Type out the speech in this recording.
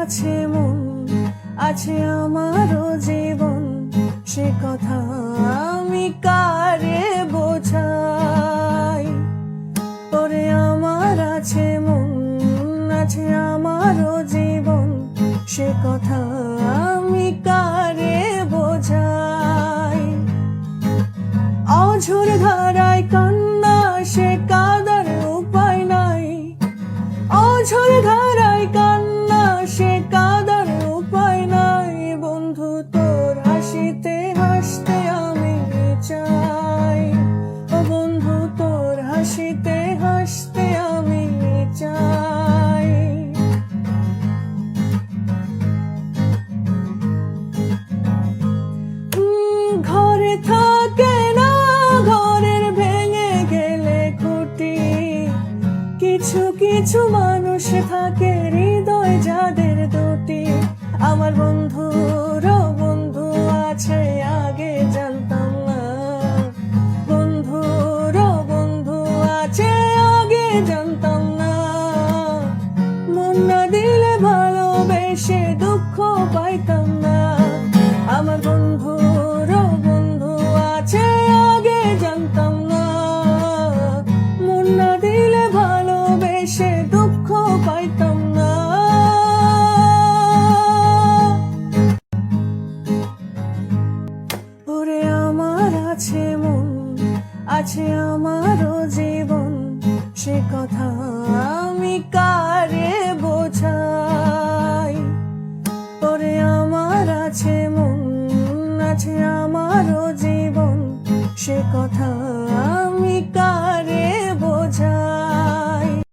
আছে মন, আছে আমারও জীবন, সে কথা আমি কারে বোঝাই। ওরে আমার আছে মন, আছে আমারও জীবন, সে কথা আমি কারে বোঝাই। অঝোর ধারায় কান্না, সে কাদার উপায় নাই। অঝোর ধারায় কান্না, সে কাদার উপায় নাই। বন্ধু তোর হাসিতে হাসতে আমি চাই। ও বন্ধু তোর হাসিতে হাসতে আমি চাই। ঘরে থাকে না, ঘরের ভেঙে গেলে খুঁটি। কিছু কিছু মানুষ থাকে হৃদয় যাদের দুটি। আমার বন্ধুরও বন্ধু আছে, আগে জানতাম না। বন্ধুরও বন্ধু আছে, আগে জানতাম না। মন না দিলে ভালোবেসে দুঃখ পাইতাম না। আমার বন্ধুরও বন্ধু আছে, আগে জানতাম না। মন না দিলে ভালোবেসে দুঃখ পাইতাম না। ওরে আমার আছে মন, আছে আমারও জীবন, সে কথা আমি কারে বোঝাই। ওরে আমার আছে মন, আছে আমারও জীবন, সে কথা